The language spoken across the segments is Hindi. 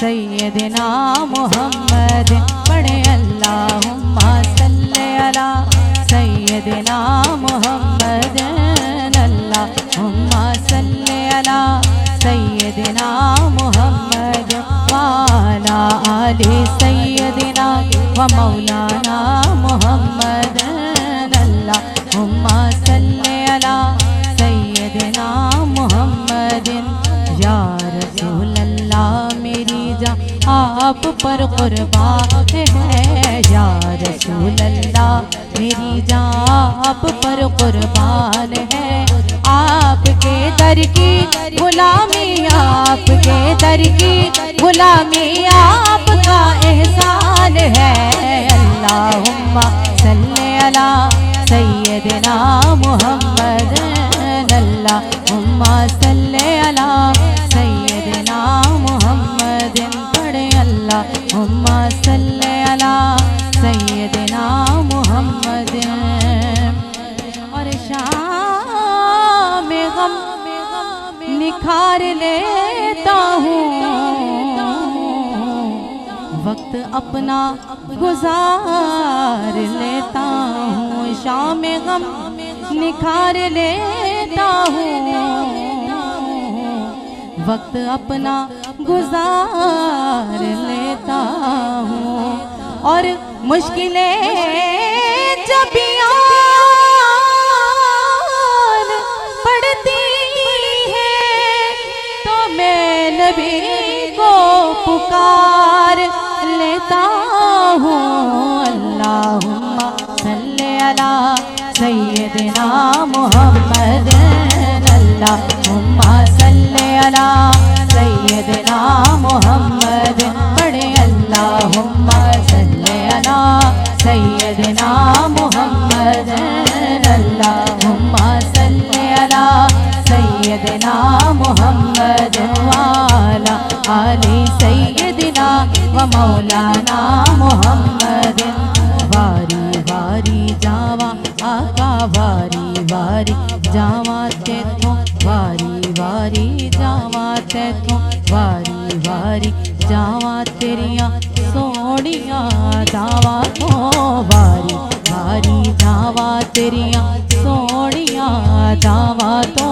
सैयदना मोहम्मद पढ़े अल्लाहुम्मा सल्ले अला सैयदना मोहम्मद अल्लाहुम्मा सल्ले अला सैयदना मोहम्मद वाला आले सैयदना व मौलाना मोहम्मद अल्लाहुम्मा सल्ले अला सैयदना मोहम्मद या रसूल अल्लाह मेरी जान आप पर कुर्बान है या रसूल अल्लाह मेरी जान आप पर कुर्बान है आपके दर की गुलामी आपके दर की गुलामी आपका एहसान है अल्लाहुम्मा सल्ले अला सैयदना मोहम्मद अल्लाहुम्मा सल्ले अला सैयदना मोहम्मद पढ़े अल्लाहुम्मा सल्ले अला सैयदना मोहम्मद और शाम गम निखार लेता हूँ वक्त अपना गुजार लेता हूँ शाम गम निखार लेता हूँ वक्त अपना गुजार लेता हूँ और मुश्किलें जब आन पड़ती है तो मैं नबी को पुकार लेता हूँ अल्लाहुम्मा सल्ले अला सैयदना मोहम्मद अल्लाहुम्मा सल्ले अला सैयदना मोहम्मद पढ़े अल्लाहुम्मा सल्ले अला सैयदना मोहम्मद अल्लाहुम्मा सल्ले अला सैयदना मोहम्मद वाला आले सैयदना व मौलाना मोहम्मद वारी वारी जावा आका वारी वारी जावा तेथों वारी वारी जावा तेथों वारी वारी जावा तेरिया सोनिया दावा तो वारी वारी जावा तेरिया सोनिया दावा तो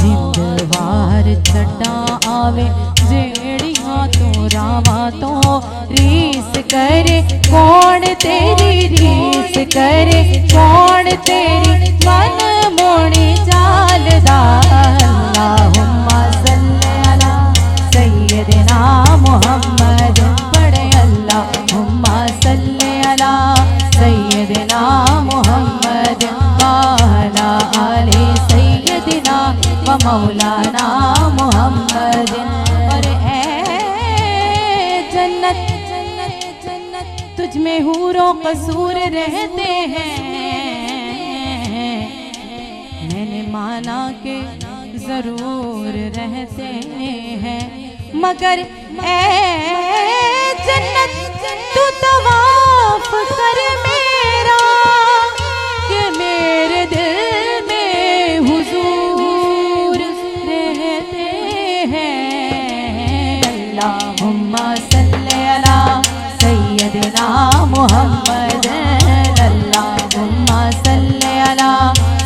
जिंदवार छड्डा आवे जेड़िया तो रावा तो रीस करे कौन तेरी रीस करे कौन तेरी मन मोड़ी चालदा अल्लाहुम्मा सल्ले अला सैयदना मोहम्मद पढ़े अल्लाहुम्मा सल्ले अला सैयदना मोहम्मद वाला आले सैयदना व मौलाना मोहम्मद और जन्नत जन्नत जन्नत तुझ में हूरों कसूर रहते हैं मैंने माना के जरूर रहते हैं मगर जन्नत तू तवाफ कर मेरा कि मेरे दिल में हुजूर रहते हैं अल्लाहुम्मा सल्ले अला सैयदना मोहम्मद अल्लाहुम्मा सल्ले अला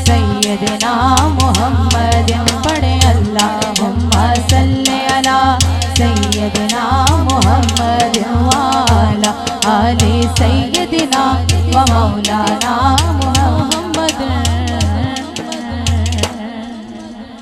सैयदना मोहम्मद पढ़े अल्लाहुम्मा सल्ले अला सैयदना मोहम्मद वाला आले सैयदना व मौलाना मोहम्मद